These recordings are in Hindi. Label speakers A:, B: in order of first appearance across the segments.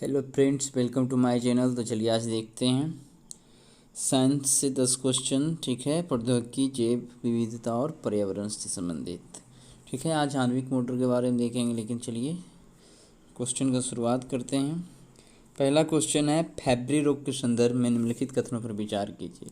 A: Hello friends, welcome to my channel. तो चलिए आज देखते हैं साइंस से 10 क्वेश्चन। ठीक है, प्रौद्योगिकी, जैव विविधता और पर्यावरण से संबंधित। ठीक है, आज आणविक मोटर के बारे में देखेंगे, लेकिन चलिए क्वेश्चन का शुरुआत करते हैं। पहला क्वेश्चन है, फैब्री रोग के संदर्भ में निम्नलिखित कथनों पर विचार कीजिए।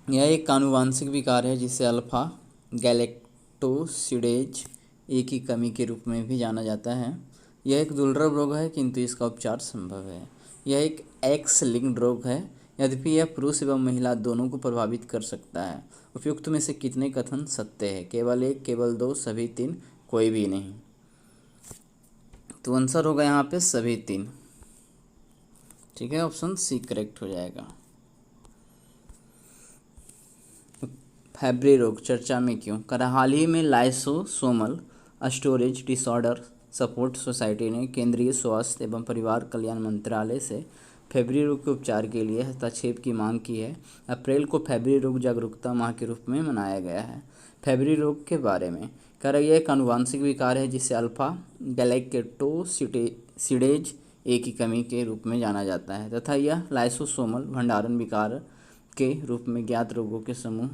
A: यह एक आनुवांशिक विकार है जिसे अल्फा गैलेक्टोसिडेज ए की कमी के रूप में भी जाना जाता है। यह एक दुर्लभ रोग है, किंतु इसका उपचार संभव है। यह एक एक्स लिंक्ड रोग है, यद्यपि यह पुरुष एवं महिला दोनों को प्रभावित कर सकता है। उपयुक्त में से कितने कथन सत्य है? केवल एक, केवल दो, सभी तीन, कोई भी नहीं। तो आंसर होगा यहाँ पे सभी तीन। ठीक है, ऑप्शन सी करेक्ट हो जाएगा। फैब्री रोग चर्चा में क्यों? हाल ही में lysosomal storage disorder support society ने केंद्रीय स्वास्थ्य एवं परिवार कल्याण मंत्रालय से फैब्री रोग के उपचार के लिए हस्तक्षेप की मांग की है। अप्रैल को फैब्री रोग जागरूकता माह के रूप में मनाया गया है। फैब्री रोग के बारे में यह एक आनुवांशिक विकार है जिसे अल्फा गैलेक्टोसिडेज ए की कमी के रूप में जाना जाता है तथा यह लाइसोसोमल भंडारण विकार के रूप में ज्ञात रोगों के समूह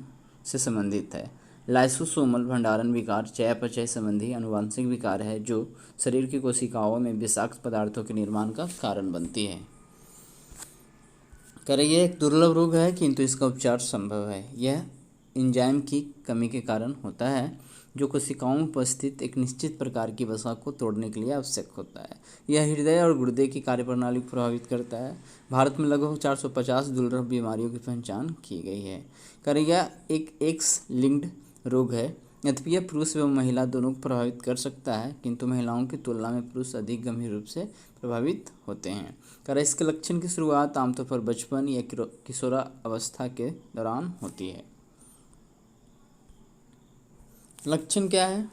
A: से संबंधित है। लाइसोसोमल भंडारण विकार चयापचय संबंधी आनुवांशिक विकार है जो शरीर की कोशिकाओं में विषाक्त पदार्थों के निर्माण का कारण बनती है। यह एक दुर्लभ रोग है, किंतु इसका उपचार संभव है। यह एंजाइम की कमी के कारण होता है जो कोशिकाओं में उपस्थित एक निश्चित प्रकार की वसा को तोड़ने के लिए आवश्यक होता है। यह हृदय और गुर्दे की कार्यप्रणाली को प्रभावित करता है। भारत में लगभग 450 दुर्लभ बीमारियों की पहचान की गई है। यह एक एक्स लिंक्ड रोग है, यद्यपि यह पुरुष एवं महिला दोनों को प्रभावित कर सकता है, किंतु महिलाओं की तुलना में पुरुष अधिक गंभीर रूप से प्रभावित होते हैं। इसके लक्षण की शुरुआत आमतौर पर बचपन या किशोरावस्था के दौरान होती है। लक्षण क्या है?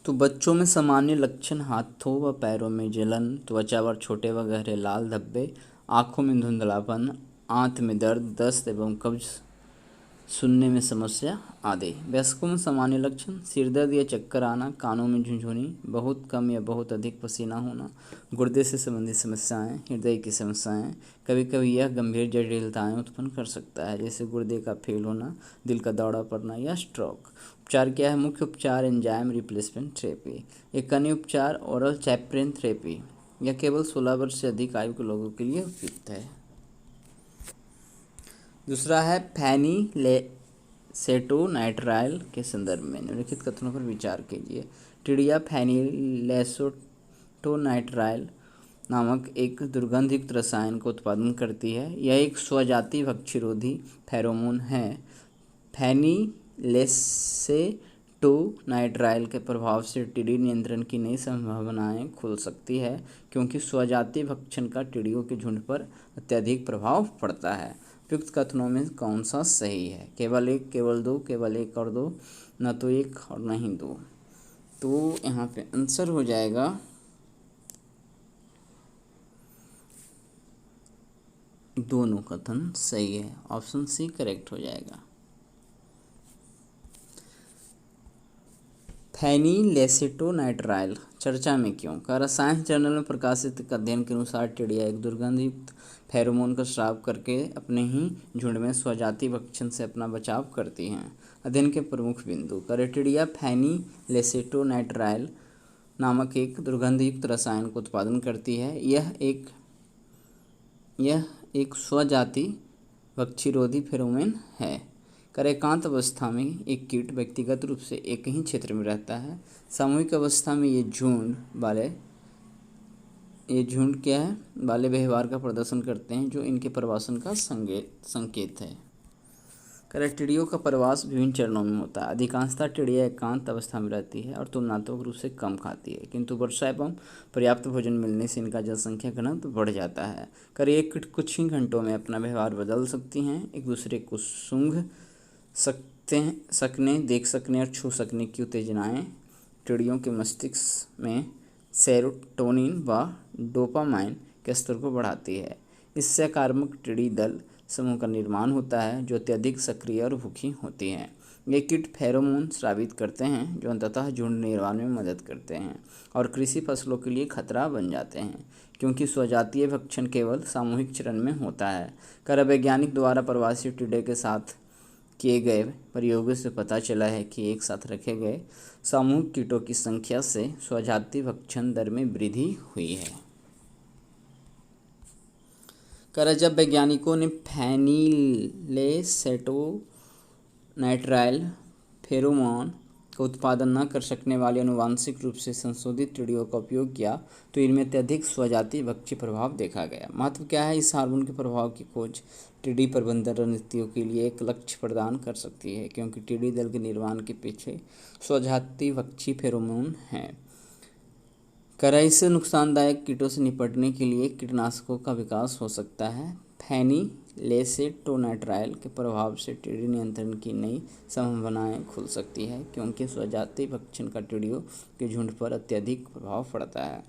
A: तो बच्चों में सामान्य लक्षण हाथों व पैरों में जलन, त्वचा पर छोटे व गहरे लाल धब्बे, आँखों में धुंधलापन, आंत में दर्द, दस्त एवं कब्ज, सुनने में समस्या आदि। वयस्कों में सामान्य लक्षण सिरदर्द या चक्कर आना, कानों में झुंझुनी, बहुत कम या बहुत अधिक पसीना होना, गुर्दे से संबंधित समस्याएं, हृदय की समस्याएं। कभी कभी यह गंभीर जटिलताएं उत्पन्न कर सकता है, जैसे गुर्दे का फेल होना, दिल का दौरा पड़ना या स्ट्रोक। उपचार क्या है? मुख्य उपचार एंजाइम रिप्लेसमेंट थेरेपी, एक अन्य उपचार ओरल चैप्रेन थेरेपी। यह केवल 16 वर्ष से अधिक आयु के लोगों के लिए उपयुक्त है। दूसरा है फेनिलैसेटोनाइट्राइल के संदर्भ में निम्नलिखित कथनों पर विचार कीजिए। टिड्डियाँ फेनिलैसेटोनाइट्राइल नामक एक दुर्गंधयुक्त रसायन का उत्पादन करती है। यह एक स्वजाति भक्षीरोधी फेरोमोन है। फेनिलैसेटोनाइट्राइल के प्रभाव से टिड्डी नियंत्रण की नई संभावनाएं खुल सकती है, क्योंकि स्वजाति भक्षण का टिड्डियों के झुंड पर अत्यधिक प्रभाव पड़ता है। उपयुक्त कथनों में कौन सा सही है? केवल एक, केवल दो, केवल एक और दो, न तो एक और न ही दो। तो यहाँ पे आंसर हो जाएगा दोनों कथन सही है। ऑप्शन सी करेक्ट हो जाएगा। फेनिलैसेटोनाइट्राइल चर्चा में क्यों? साइंस जर्नल में प्रकाशित एक अध्ययन के अनुसार टिड्डियाँ एक दुर्गंधयुक्त फेरोमोन का स्राव करके अपने ही झुंड में स्वजाति भक्षण से अपना बचाव करती हैं। अध्ययन के प्रमुख बिंदु। टिड्डियाँ फेनिलैसेटोनाइट्राइल नामक एक दुर्गंधयुक्त रसायन का उत्पादन करती है। यह एक स्वजाति भक्षीरोधी फेरोमोन है। एकांत अवस्था में एक कीट व्यक्तिगत रूप से एक ही क्षेत्र में रहता है। सामूहिक अवस्था में ये झुंड क्या है? वाले व्यवहार का प्रदर्शन करते हैं, जो इनके प्रवासन का संकेत है। टिड्डियों का प्रवास विभिन्न चरणों में होता है। अधिकांशतः टिड्डियाँ एकांत अवस्था में रहती है और तुलनात्मक रूप से कम खाती है, किंतु वर्षा एवं पर्याप्त भोजन मिलने से इनका जनसंख्या घनत्व बढ़ जाता है। ये कीट कुछ ही घंटों में अपना व्यवहार बदल सकती हैं। एक दूसरे को सूंघ सकने, देख सकने और छू सकने की उत्तेजनाएं टिड्डियों के मस्तिष्क में सेरोटोनिन व डोपामाइन के स्तर को बढ़ाती है। इससे आक्रामक टिड्डी दल समूह का निर्माण होता है, जो अत्यधिक सक्रिय और भूखी होती हैं। ये कीट फेरोमोन स्रावित करते हैं जो अंततः झुंड निर्माण में मदद करते हैं और कृषि फसलों के लिए खतरा बन जाते हैं, क्योंकि स्वजातीय भक्षण केवल सामूहिक चरण में होता है। कर वैज्ञानिक द्वारा प्रवासी टिड्डे के साथ किए गए प्रयोगों से पता चला है कि एक साथ रखे गए सामूहिक कीटों की संख्या से स्वजातीय भक्षण दर में वृद्धि हुई है। जब वैज्ञानिकों ने फेनिलेसेटोनाइट्राइल फेरोमोन का उत्पादन न कर सकने वाले आनुवांशिक रूप से संशोधित टिड्डियों का उपयोग किया तो इनमें अत्यधिक स्वजातीय भक्षी प्रभाव देखा गया। महत्व क्या है? इस हार्मोन के प्रभाव की खोज टिड्डी प्रबंधन रणनीतियों के लिए एक लक्ष्य प्रदान कर सकती है, क्योंकि टिड्डी दल के निर्माण के पीछे स्वजातीय भक्षी फेरोमोन है। कड़ाई से नुकसानदायक कीटों से निपटने के लिए कीटनाशकों का विकास हो सकता है। फेनिलेसेटोनाइट्राइल के प्रभाव से टिड्डी नियंत्रण की नई संभावनाएं खुल सकती है, क्योंकि स्वजातीय भक्षण का टिड्डियों के झुंड पर अत्यधिक प्रभाव पड़ता है।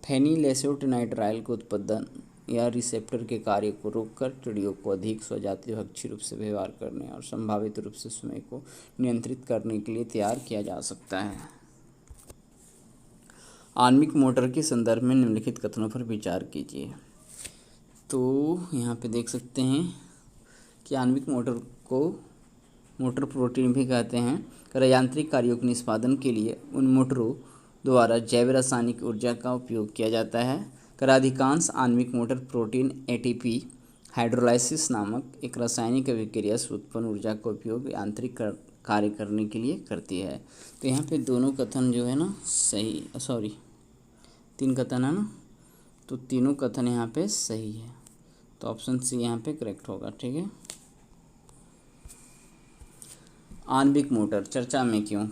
A: फेनिलेसेटोनाइट्राइल के उत्पादन या रिसेप्टर के कार्य को रोककर टिड्डियों को अधिक स्वजातीय भक्षी रूप से व्यवहार करने और संभावित रूप से समय को नियंत्रित करने के लिए तैयार किया जा सकता है। आणविक मोटर के संदर्भ में निम्नलिखित कथनों पर विचार कीजिए। तो यहाँ पे देख सकते हैं कि आणविक मोटर को मोटर प्रोटीन भी कहते हैं। यांत्रिक कार्यों के निष्पादन के लिए उन मोटरों द्वारा जैव रासायनिक ऊर्जा का उपयोग किया जाता है। अधिकांश आणविक मोटर प्रोटीन एटीपी हाइड्रोलाइसिस नामक एक रासायनिक अभिक्रिया से उत्पन्न ऊर्जा का उपयोग यांत्रिक कार्य करने के लिए करती है। तो यहाँ पे दोनों कथन जो है ना सही, तीन कथन है ना, तो तीनों कथन यहाँ पे सही है, तो ऑप्शन सी यहाँ पे करेक्ट होगा। ठीक है। आणविक मोटर चर्चा में क्यों?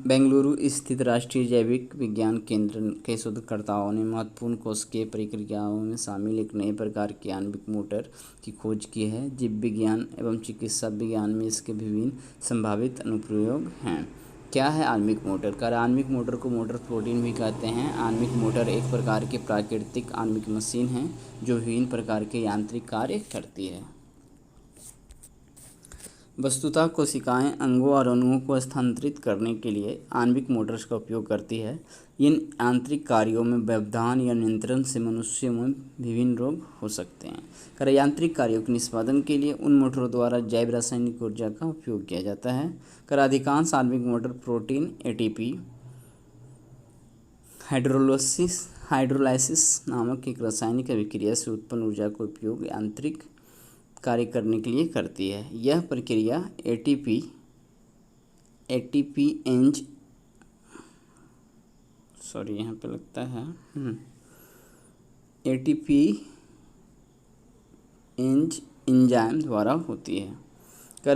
A: बेंगलुरु स्थित राष्ट्रीय जैविक विज्ञान केंद्र के शोधकर्ताओं ने महत्वपूर्ण कोशिकीय प्रक्रियाओं में शामिल एक नए प्रकार की आणविक मोटर की खोज की है। जीव विज्ञान एवं चिकित्सा विज्ञान में इसके विभिन्न संभावित अनुप्रयोग हैं। क्या है आणविक मोटर? आणविक मोटर को मोटर प्रोटीन भी कहते हैं। आणविक मोटर एक प्रकार की प्राकृतिक आणविक मशीन है जो विभिन्न प्रकार के यांत्रिक कार्य करती है। वस्तुतः कोशिकाएं अंगों और अणुओं को स्थानांतरित करने के लिए आणविक मोटर्स का उपयोग करती है। इन यांत्रिक कार्यों में व्यवधान या नियंत्रण से मनुष्यों में विभिन्न रोग हो सकते हैं। यांत्रिक कार्यों के निष्पादन के लिए उन मोटरों द्वारा जैव रासायनिक ऊर्जा का उपयोग किया जाता है। अधिकांश आणविक मोटर प्रोटीन एटीपी हाइड्रोलाइसिस नामक एक रासायनिक अभिक्रिया से उत्पन्न ऊर्जा का उपयोग यांत्रिक कार्य करने के लिए करती है। यह प्रक्रिया एटीपी यहाँ पे लगता है एटीपी एंजाइम द्वारा होती है।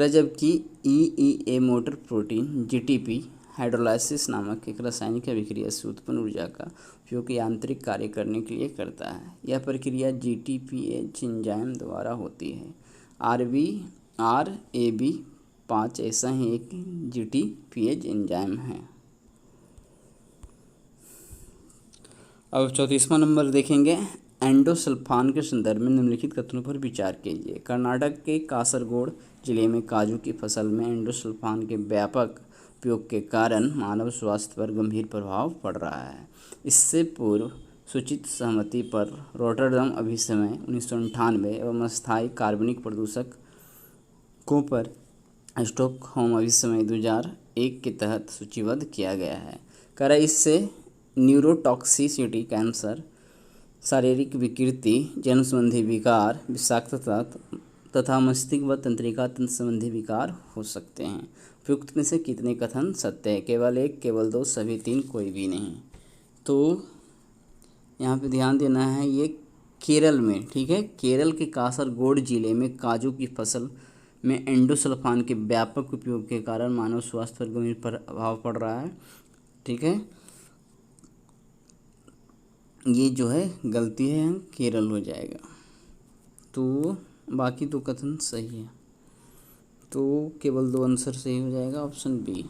A: जबकि ईईए मोटर प्रोटीन जीटीपी हाइड्रोलाइसिस नामक एक रासायनिक अभिक्रिया से उत्पन्न ऊर्जा का उपयोग यांत्रिक कार्य करने के लिए करता है। यह प्रक्रिया जीटीपीएच एंजाइम द्वारा होती है। RAB5 ऐसा ही एक जीटीपीएच एंजाइम है। अब 34वां नंबर देखेंगे। एंडोसल्फान के संदर्भ में निम्नलिखित कथनों पर विचार कीजिए। कर्नाटक के कासरगोड जिले में काजू की फसल में एंडोसल्फान के व्यापक उपयोग के कारण मानव स्वास्थ्य पर गंभीर प्रभाव पड़ रहा है। इससे पूर्व सूचित सहमति पर रोटरडम अभिसमय 1998 एवं अस्थायी कार्बनिक प्रदूषकों पर स्टॉकहोम अभिसमय 2001 के तहत सूचीबद्ध किया गया है। इससे न्यूरोटॉक्सिसिटी, कैंसर, शारीरिक विकृति, जन्म संबंधी विकार, विषाक्तता तथा मस्तिष्क व तंत्रिका तंत्र संबंधी विकार हो सकते हैं। उपयुक्त में से कितने कथन सत्य है? केवल एक, केवल दो, सभी तीन, कोई भी नहीं। तो यहाँ पे ध्यान देना है, ये केरल में, ठीक है, केरल के कासरगोड जिले में काजू की फसल में एंडोसल्फान के व्यापक उपयोग के कारण मानव स्वास्थ्य पर गंभीर प्रभाव पड़ रहा है। ठीक है, ये जो है गलती है, केरल हो जाएगा। तो बाकी तो कथन सही है, तो केवल दो आंसर सही हो जाएगा, ऑप्शन बी।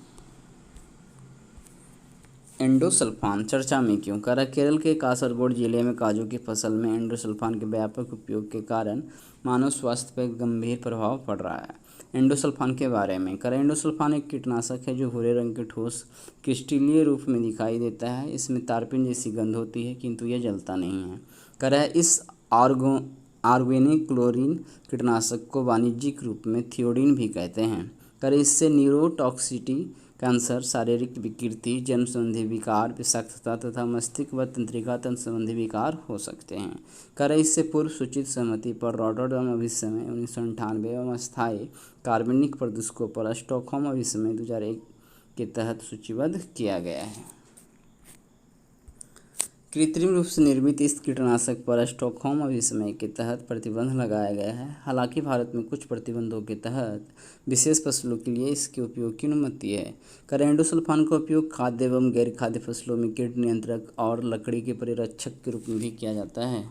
A: एंडोसल्फान चर्चा में क्यों? केरल के कासरगोड जिले में काजू की फसल में एंडोसल्फान के व्यापक उपयोग के कारण मानव स्वास्थ्य पर गंभीर प्रभाव पड़ रहा है। एंडोसल्फान के बारे में। एंडोसल्फान एक कीटनाशक है जो भूरे रंग के ठोस क्रिस्टलीय रूप में दिखाई देता है। इसमें तारपीन जैसी गंध होती है किंतु यह जलता नहीं है। इस ऑर्गेनिक क्लोरीन कीटनाशक को वाणिज्यिक रूप में थियोडीन भी कहते हैं। इससे न्यूरोटॉक्सिटी, कैंसर, शारीरिक विकृति, जन्म संबंधी विकार, विषाक्तता तथा मस्तिष्क व तंत्रिका तंत्र संबंधी विकार हो सकते हैं। इससे पूर्व सूचित सहमति पर रॉटरडम अभिसमय 1998 एवं अस्थायी कार्बनिक प्रदूषकों पर स्टॉकहोम अभिसमय 2001 के तहत सूचीबद्ध किया गया है। कृत्रिम रूप से निर्मित इस कीटनाशक पर स्टॉकहोम अभिसमय के तहत प्रतिबंध लगाया गया है। हालांकि भारत में कुछ प्रतिबंधों के तहत विशेष फसलों के लिए इसके उपयोग की अनुमति है। एंडोसल्फान का उपयोग खाद्य एवं गैर खाद्य फसलों में कीट नियंत्रक और लकड़ी के परिरक्षक के रूप में भी किया जाता है।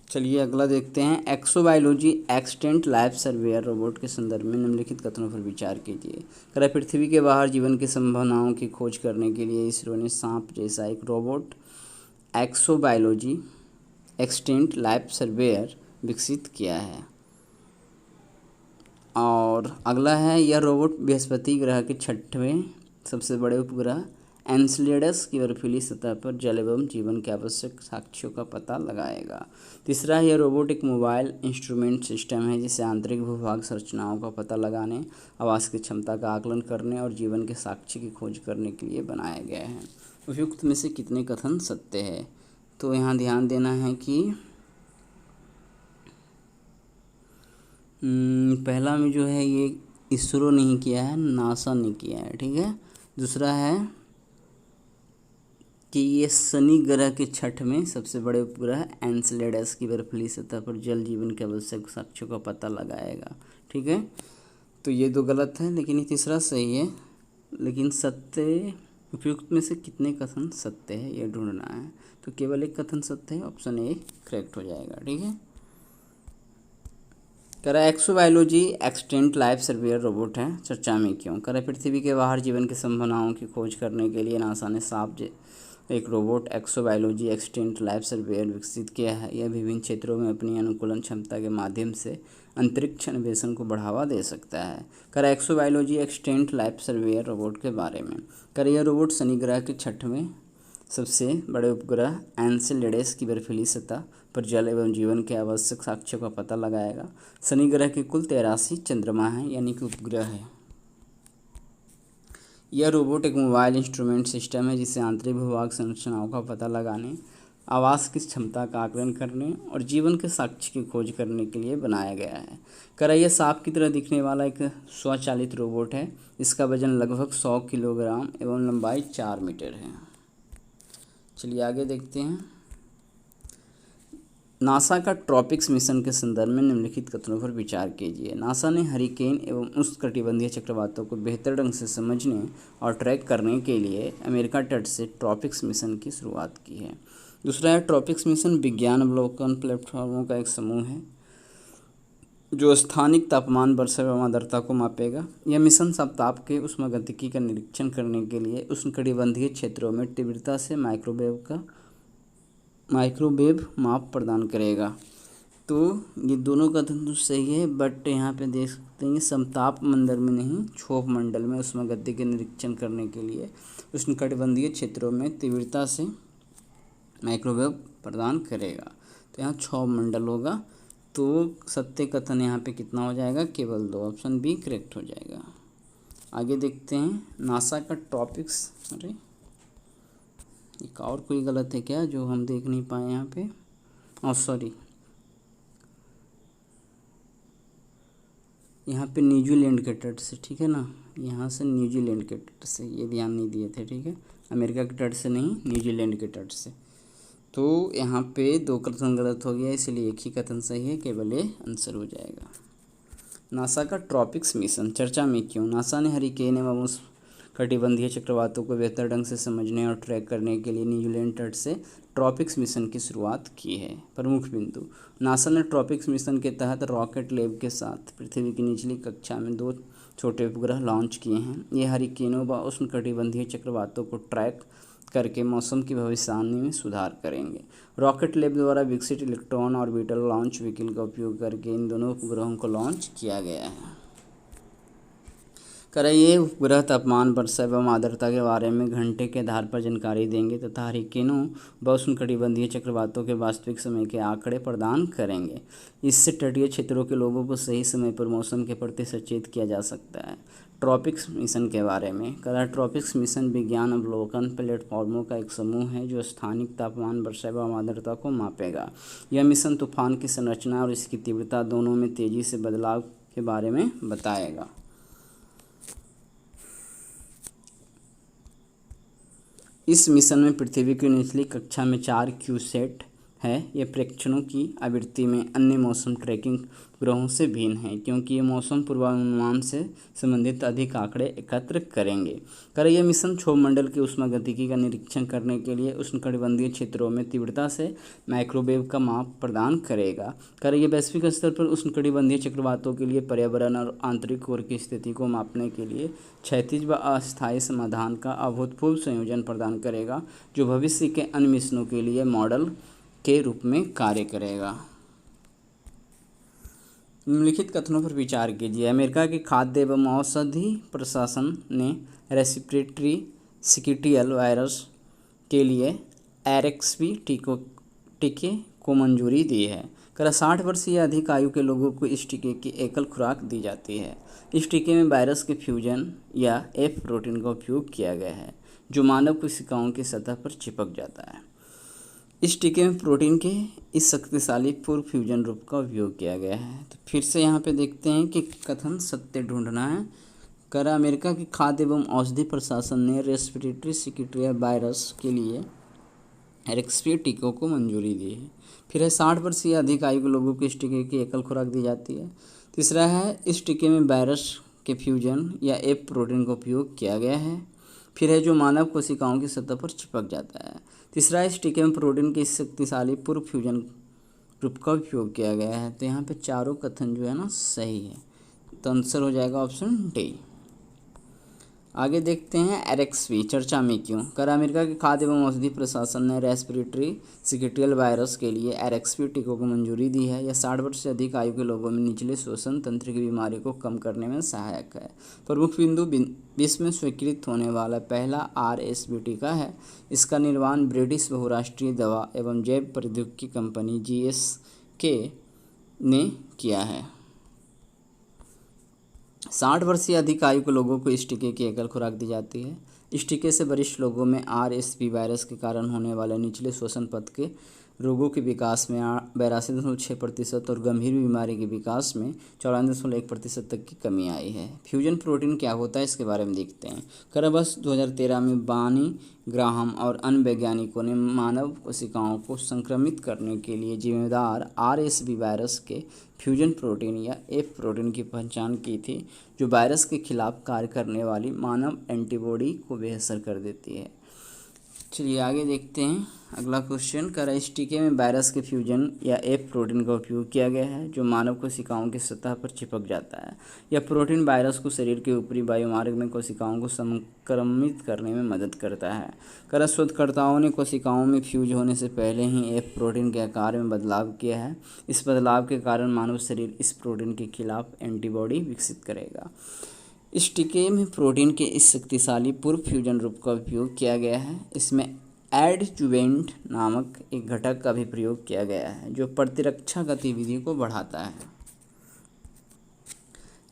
A: चलिए अगला देखते हैं। Exobiology extent life surveyor robot के संदर्भ में निम्नलिखित कथनों पर विचार कीजिए। पृथ्वी के बाहर जीवन की संभावनाओं की खोज करने के लिए इसरो ने सांप जैसा एक robot exobiology extent life surveyor विकसित किया है। और अगला है, यह रोबोट बृहस्पति ग्रह के 6वें सबसे बड़े उपग्रह एनसेलेडस की बर्फीली सतह पर जल एवं जीवन के आवश्यक साक्ष्यों का पता लगाएगा। तीसरा, यह रोबोट एक मोबाइल इंस्ट्रूमेंट सिस्टम है जिसे आंतरिक भूभाग संरचनाओं का पता लगाने, आवास की क्षमता का आकलन करने और जीवन के साक्ष्य की खोज करने के लिए बनाया गया है। उपयुक्त में से कितने कथन सत्य है? तो यहाँ ध्यान देना है कि पहला में जो है ये इसरो नहीं किया है, नासा ने किया है, ठीक है। दूसरा है कि ये शनि ग्रह के 6वें सबसे बड़े उपग्रह एनसेलेडस की बर्फीली सतह पर जल जीवन के आवश्यक साक्ष्यों का पता लगाएगा, ठीक है। तो ये दो गलत है, लेकिन ये तीसरा सही है। लेकिन सत्य, उपयुक्त में से कितने कथन सत्य है ये ढूंढना है। तो केवल एक कथन सत्य है, ऑप्शन ए करेक्ट हो जाएगा, ठीक है। Exobiology extent life surveyor robot है, चर्चा में क्यों? पृथ्वी के बाहर जीवन की संभावनाओं की खोज करने के लिए नासा ने सांप एक robot exobiology extent life surveyor विकसित किया है। यह विभिन्न क्षेत्रों में अपनी अनुकूलन क्षमता के माध्यम से अंतरिक्ष अन्वेषण को बढ़ावा दे सकता है। Exobiology extent life surveyor robot के बारे में। यह रोबोट शनि ग्रह के 6वें सबसे बड़े उपग्रह एनसेलेडस की बर्फीली सतह पर जल एवं जीवन के आवश्यक साक्ष्यों का पता लगाएगा। शनि ग्रह के कुल 83 चंद्रमा हैं, यानी कि उपग्रह है। यह रोबोट एक मोबाइल इंस्ट्रूमेंट सिस्टम है जिसे आंतरिक भूभाग संरचनाओं का पता लगाने, आवास की क्षमता का आकलन करने और जीवन के साक्ष्य की खोज करने के लिए बनाया गया है। यह सांप की तरह दिखने वाला एक स्वचालित रोबोट है। इसका वजन लगभग 100 किलोग्राम एवं लंबाई 4 मीटर है। चलिए आगे देखते हैं। नासा का ट्रॉपिक्स मिशन के संदर्भ में निम्नलिखित कथनों पर विचार कीजिए। नासा ने हरिकेन एवं उष्णकटिबंधीय चक्रवातों को बेहतर ढंग से समझने और ट्रैक करने के लिए अमेरिका तट से ट्रॉपिक्स मिशन की शुरुआत की है। दूसरा है, ट्रॉपिक्स मिशन विज्ञान अवलोकन प्लेटफॉर्मों का एक समूह है जो स्थानिक तापमान, वर्षा एवं आर्द्रता को मापेगा। यह मिशन ताप के ऊष्मागतिकी का निरीक्षण करने के लिए उष्णकटिबंधीय क्षेत्रों में तीव्रता से माइक्रोवेव माप प्रदान करेगा। तो ये दोनों कथन तो सही है, बट यहाँ पे देख सकते हैं समताप मंडल में नहीं, क्षोभ मंडल में उष्मागतिकी के निरीक्षण करने के लिए उष्णकटिबंधीय क्षेत्रों में तीव्रता से माइक्रोवेव प्रदान करेगा। तो यहाँ क्षोभ मंडल होगा। तो सत्य कथन यहाँ पे कितना हो जाएगा? केवल 2, ऑप्शन बी करेक्ट हो जाएगा। आगे देखते हैं। नासा का टॉपिक्स, अरे एक और कोई गलत है क्या जो हम देख नहीं पाए यहाँ पे? सॉरी, यहाँ पे न्यूजीलैंड के तट से, ठीक है ना, यहाँ से न्यूजीलैंड के तट से, ये ध्यान नहीं दिए थे, ठीक है। अमेरिका के तट से नहीं, न्यूजीलैंड के तट से। तो यहाँ पे 2 कथन गलत हो गया, इसलिए एक ही कथन सही है, केवल ये आंसर हो जाएगा। नासा का ट्रॉपिक्स मिशन चर्चा में क्यों? नासा ने हरिकेन एवं उष्णकटिबंधीय चक्रवातों को बेहतर ढंग से समझने और ट्रैक करने के लिए न्यूजीलैंड तट से ट्रॉपिक्स मिशन की शुरुआत की है। प्रमुख बिंदु, नासा ने ट्रॉपिक्स मिशन के तहत रॉकेट लैब के साथ पृथ्वी की निचली कक्षा में 2 छोटे उपग्रह लॉन्च किए हैं। ये हरिकेनों व उष्णकटिबंधीय चक्रवातों को ट्रैक करके मौसम की भविष्यवाणी में सुधार करेंगे। रॉकेट लैब द्वारा विकसित इलेक्ट्रॉन ऑर्बिटल लॉन्च व्हीकल का उपयोग करके इन दोनों उपग्रहों को लॉन्च किया गया है। ये उपग्रह तापमान, वर्षा एवं आर्द्रता के बारे में घंटे के आधार पर जानकारी देंगे तथा हरिकेनों व उष्णकटिबंधीय चक्रवातों के वास्तविक समय के आंकड़े प्रदान करेंगे। इससे तटीय क्षेत्रों के लोगों को सही समय पर मौसम के प्रति सचेत किया जा सकता है। ट्रॉपिक्स मिशन के बारे में ट्रॉपिक्स मिशन विज्ञान अवलोकन प्लेटफॉर्मों का एक समूह है जो स्थानिक तापमान, वर्षा एवं आर्द्रता को मापेगा। यह मिशन तूफान की संरचना और इसकी तीव्रता दोनों में तेजी से बदलाव के बारे में बताएगा। इस मिशन में पृथ्वी की निचली कक्षा में 4 क्यूसेट है। यह प्रेक्षणों की आवृत्ति में अन्य मौसम ट्रैकिंग ग्रहों से भिन्न है क्योंकि ये मौसम पूर्वानुमान से संबंधित अधिक आंकड़े एकत्र करेंगे। यह मिशन क्षोभमंडल की ऊष्मागतिकी का निरीक्षण करने के लिए उष्णकटिबंधीय क्षेत्रों में तीव्रता से माइक्रोवेव का माप प्रदान करेगा। यह वैश्विक स्तर पर उष्णकटिबंधीय चक्रवातों के लिए पर्यावरण और आंतरिक कोर की स्थिति को मापने के लिए क्षैतिज व अस्थायी समाधान का अभूतपूर्व संयोजन प्रदान करेगा जो भविष्य के अन्य मिशनों के लिए मॉडल के रूप में कार्य करेगा। निम्नलिखित कथनों पर विचार कीजिए। अमेरिका के खाद्य एवं औषधि प्रशासन ने रेस्पिरेटरी सिकिटियल वायरस के लिए RSV टीके को मंजूरी दी है। 60 वर्ष या अधिक आयु के लोगों को इस टीके की एकल खुराक दी जाती है। इस टीके में वायरस के फ्यूजन या F प्रोटीन का उपयोग किया गया है जो मानव कोशिकाओं की सतह पर चिपक जाता है। इस टीके में प्रोटीन के इस शक्तिशाली पूर्व फ्यूजन रूप का उपयोग किया गया है। तो फिर से यहाँ पे देखते हैं कि कथन सत्य ढूंढना है। अमेरिका की खाद्य एवं औषधि प्रशासन ने रेस्पिरेटरी सिकिटियल वायरस के लिए RSV टीकों को मंजूरी दी है। फिर है 60 वर्ष या अधिक आयु के लोगों को इस टीके की एकल खुराक दी जाती है। तीसरा है इस टीके में वायरस के फ्यूजन या F प्रोटीन का उपयोग किया गया है। फिर है जो मानव कोशिकाओं की सतह पर चिपक जाता है। तीसरा इस टीके में प्रोटीन के इस शक्तिशाली पूर्व फ्यूजन ग्रुप का उपयोग किया गया है। तो यहाँ पे चारों कथन जो है ना सही है, तो आंसर हो जाएगा ऑप्शन डी। आगे देखते हैं RSV चर्चा में क्यों। अमेरिका के खाद्य एवं औषधि प्रशासन ने रेस्पिरेटरी सिकिटियल वायरस के लिए RSV टीकों को मंजूरी दी है। यह 60 वर्ष से अधिक आयु के लोगों में निचले श्वसन तंत्र की बीमारी को कम करने में सहायक है। प्रमुख बिंदु विश्व में स्वीकृत होने वाला पहला RSV टीका है। इसका निर्माण ब्रिटिश बहुराष्ट्रीय दवा एवं जैव प्रौद्योगिकी कंपनी GSK ने किया है। 60 वर्ष या अधिक आयु के लोगों को इस टीके की एकल खुराक दी जाती है। इस टीके से वरिष्ठ लोगों में RSV वायरस के कारण होने वाले निचले श्वसन पथ के रोगों के विकास में 82.6% और गंभीर बीमारी के विकास में 94.1% तक की कमी आई है। फ्यूजन प्रोटीन क्या होता है इसके बारे में देखते हैं। वर्ष 2013 में बानी ग्राहम और अन्य वैज्ञानिकों ने मानव कोशिकाओं को संक्रमित करने के लिए जिम्मेदार RSV वायरस के फ्यूजन प्रोटीन या F प्रोटीन की पहचान की थी जो वायरस के खिलाफ कार्य करने वाली मानव एंटीबॉडी को बेअसर कर देती है। चलिए आगे देखते हैं। अगला क्वेश्चन इस टीके में वायरस के फ्यूजन या F प्रोटीन का उपयोग किया गया है जो मानव कोशिकाओं की सतह पर चिपक जाता है। यह प्रोटीन वायरस को शरीर के ऊपरी वायुमार्ग में कोशिकाओं को संक्रमित करने में मदद करता है। शोधकर्ताओं ने कोशिकाओं में फ्यूज होने से पहले ही F प्रोटीन के आकार में बदलाव किया है। इस बदलाव के कारण मानव शरीर इस प्रोटीन के खिलाफ एंटीबॉडी विकसित करेगा। इस टीके में प्रोटीन के इस शक्तिशाली पूर्व फ्यूजन रूप का उपयोग किया गया है। इसमें एडजुवेंट नामक एक घटक का भी प्रयोग किया गया है जो प्रतिरक्षा गतिविधि को बढ़ाता है।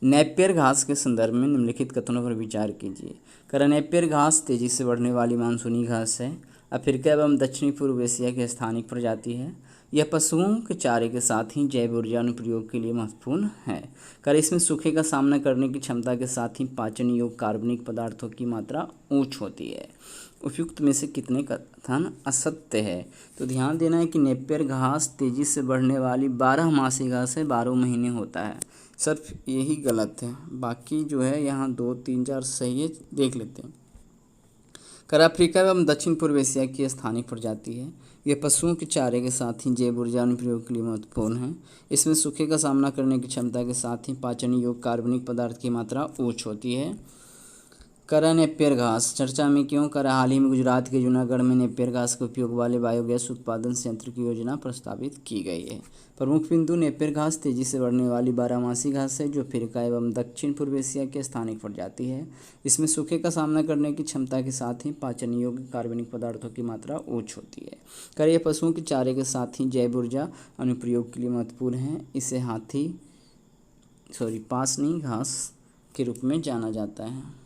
A: नेपियर घास के संदर्भ में निम्नलिखित कथनों पर विचार कीजिए। नेपियर घास तेजी से बढ़ने वाली मानसूनी घास है। अफ्रीका एवं दक्षिणी पूर्व एशिया की स्थानिक प्रजाति है। यह पशुओं के चारे के साथ ही जैव ऊर्जा अनुप्रयोग के लिए महत्वपूर्ण है। इसमें सूखे का सामना करने की क्षमता के साथ ही पाचन योग्य कार्बनिक पदार्थों की मात्रा उच्च होती है। उपयुक्त में से कितने कथन असत्य है? तो ध्यान देना है कि नेपियर घास तेजी से बढ़ने वाली 12 मासी घास है, 12 महीने होता है। सिर्फ यही गलत है, बाकी जो है यहाँ 2, 3, 4 सही है। देख लेते हैं। अफ्रीका एवं दक्षिण पूर्व एशिया की स्थानिक प्रजाति है। यह पशुओं के चारे के साथ ही जैव ऊर्जा अनुप्रयोग के लिए महत्वपूर्ण है। इसमें सूखे का सामना करने की क्षमता के साथ ही पाचन योग्य कार्बनिक पदार्थ की मात्रा उच्च होती है। करा नेपियर घास चर्चा में क्यों करा? हाल ही में गुजरात के जूनागढ़ में नेपियर घास के उपयोग वाले बायोगैस उत्पादन संयंत्र की योजना प्रस्तावित की गई है। प्रमुख बिंदु: नेपियर घास तेजी से बढ़ने वाली बारहमासी घास है जो अफ्रीका एवं दक्षिण पूर्व एशिया की स्थानिक प्रजाति है। इसमें सूखे का सामना करने की क्षमता के साथ ही पाचन योग्य कार्बनिक पदार्थों की मात्रा उच्च होती है। कर यह पशुओं के चारे के साथ ही जैव ऊर्जा अनुप्रयोग के लिए महत्वपूर्ण है। इसे पासनी घास के रूप में जाना जाता है।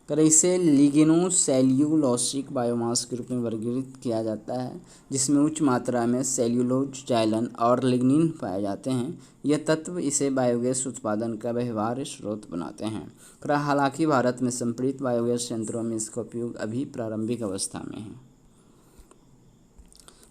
A: कर इसे लिग्नो-सेल्यूलोसिक बायोमास के रूप में वर्गीकृत किया जाता है जिसमें उच्च मात्रा में सेल्यूलोज, जाइलन और लिग्निन पाए जाते हैं। यह तत्व इसे बायोगैस उत्पादन का व्यवहार्य स्रोत बनाते हैं। हालांकि भारत में संपीड़ित बायोगैस संयंत्रों में इसका उपयोग अभी प्रारंभिक अवस्था में है।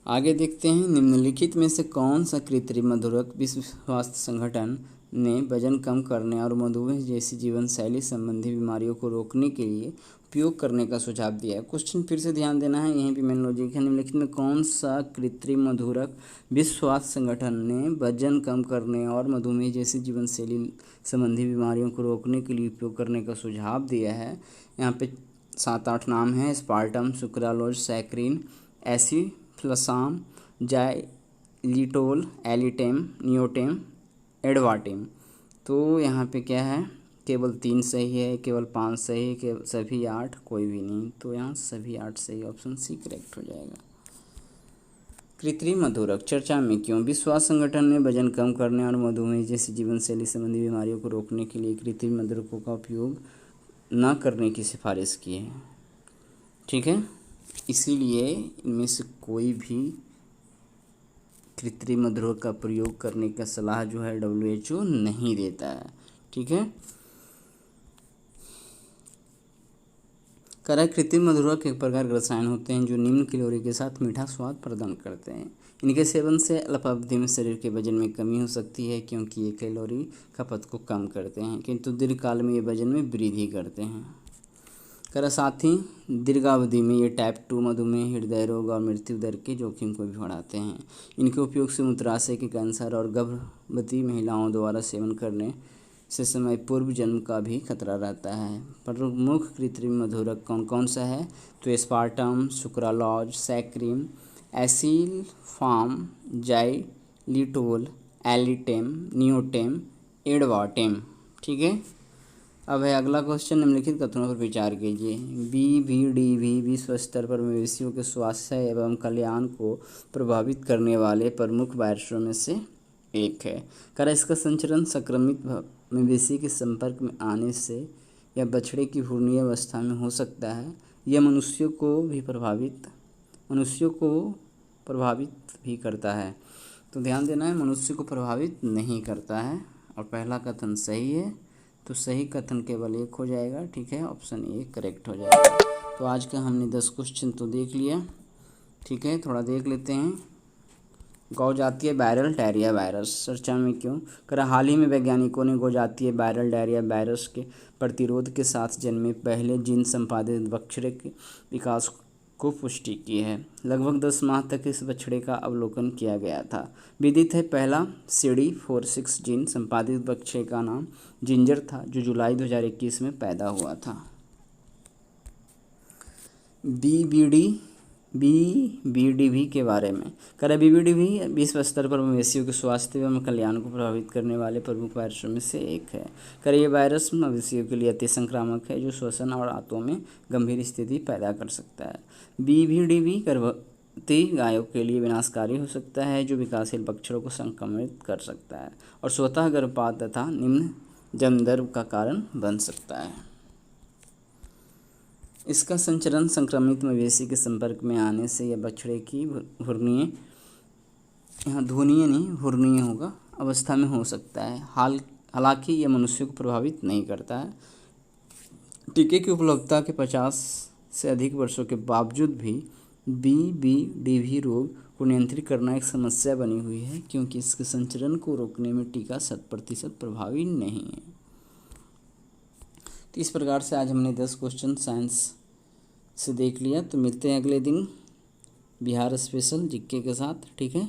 A: आगे देखते हैं, निम्नलिखित में से कौन सा कृत्रिम मधुरक विश्व स्वास्थ्य संगठन ने वजन कम करने और मधुमेह जैसी जीवन शैली संबंधी बीमारियों को रोकने के लिए उपयोग करने का सुझाव दिया है? क्वेश्चन फिर से ध्यान देना है, यहीं भी मेन लॉजिक है। निम्नलिखित में कौन सा कृत्रिम मधुरक विश्व स्वास्थ्य संगठन ने वजन कम करने और मधुमेह जैसी जीवन शैली संबंधी बीमारियों को रोकने के लिए उपयोग करने का सुझाव दिया है? यहाँ पे 7-8 नाम हैं: स्पार्टम, सुक्रालोज, सैक्रिन, एसिफ्लसाम, जाइलिटोल, एलिटेम, नियोटेम, एडवाटेम। तो यहाँ पे क्या है, केवल 3 सही है, केवल 5 सही है, केवल सभी 8 कोई भी नहीं। तो यहाँ सभी 8 सही, ऑप्शन सी करेक्ट हो जाएगा। कृत्रिम मधुरक चर्चा में क्यों? विश्व स्वास्थ्य संगठन ने वजन कम करने और मधुमेह जैसी जीवन शैली संबंधी बीमारियों को रोकने के लिए कृत्रिम मधुरकों का उपयोग न करने की सिफारिश की है। ठीक है, इसीलिए इनमें से कोई भी कृत्रिम मधुरक का प्रयोग करने का सलाह जो है WHO नहीं देता है। ठीक है, कृत्रिम मधुरक एक प्रकार के रसायन होते हैं जो निम्न कैलोरी के साथ मीठा स्वाद प्रदान करते हैं। इनके सेवन से अल्पावधि में शरीर के वजन में कमी हो सकती है क्योंकि ये कैलोरी खपत को कम करते हैं, किंतु दीर्घकाल में ये वजन में वृद्धि करते हैं। साथ ही दीर्घावधि में ये टाइप 2 मधुमेह, हृदय रोग और मृत्यु दर के जोखिम को भी बढ़ाते हैं। इनके उपयोग से मूत्राशय के कैंसर और गर्भवती महिलाओं द्वारा सेवन करने से समय पूर्व जन्म का भी खतरा रहता है। प्रमुख कृत्रिम मधुरक कौन कौन सा है? तो स्पार्टम, सुक्रालोज, सैक्रिन, एसिलफाम, जाइलिटोल, एलिटेम, नियोटेम, एडवाटेम। ठीक है, अब है अगला क्वेश्चन, निम्नलिखित कथनों पर विचार कीजिए। BVDV विश्व स्तर पर मवेशियों के स्वास्थ्य एवं कल्याण को प्रभावित करने वाले प्रमुख वायरसों में से एक है। इसका संचरण संक्रमित मवेशी के संपर्क में आने से या बछड़े की भ्रूणीय अवस्था में हो सकता है। यह मनुष्यों को प्रभावित भी करता है। तो ध्यान देना है, मनुष्य को प्रभावित नहीं करता है और पहला कथन सही है। तो सही कथन केवल एक हो जाएगा। ठीक है, ऑप्शन ए करेक्ट हो जाएगा। तो आज का हमने 10 क्वेश्चन तो देख लिया। ठीक है, थोड़ा देख लेते हैं। गौ जातीय वायरल डायरिया वायरस चर्चा में क्यों? हाल ही में वैज्ञानिकों ने गौ जातीय वायरल डायरिया वायरस के प्रतिरोध के साथ जन्मे पहले जीन संपादित बछड़े के विकास को पुष्टि की है। लगभग 10 माह तक इस बछड़े का अवलोकन किया गया था। विदित है पहला CD46 जीन संपादित बछड़े का नाम जिंजर था जो जुलाई 2021 में पैदा हुआ था। BVDV के बारे में BVDV विश्व स्तर पर मवेशियों के स्वास्थ्य एवं कल्याण को प्रभावित करने वाले प्रमुख वायरसों में से एक है। ये वायरस मवेशियों के लिए अति संक्रामक है जो श्वसन और आंतों में गंभीर स्थिति पैदा कर सकता है। BVDV गर्भवती गायों के लिए विनाशकारी हो सकता है जो विकासशील बछड़ों को संक्रमित कर सकता है और स्वतः गर्भपात तथा निम्न जन्म दर का कारण बन सकता है। इसका संचरण संक्रमित मवेशी के संपर्क में आने से या बछड़े की भ्रूणीय, यहाँ ध्वनीय नहीं भ्रूणीय होगा, अवस्था में हो सकता है। हालांकि यह मनुष्य को प्रभावित नहीं करता है। टीके की उपलब्धता के 50 से अधिक वर्षों के बावजूद भी BVDV रोग को नियंत्रित करना एक समस्या बनी हुई है क्योंकि इसके संचरण को रोकने में टीका 100% प्रभावी नहीं है। तो इस प्रकार से आज हमने 10 क्वेश्चन साइंस से देख लिया। तो मिलते हैं अगले दिन बिहार स्पेशल जीके के साथ। ठीक है।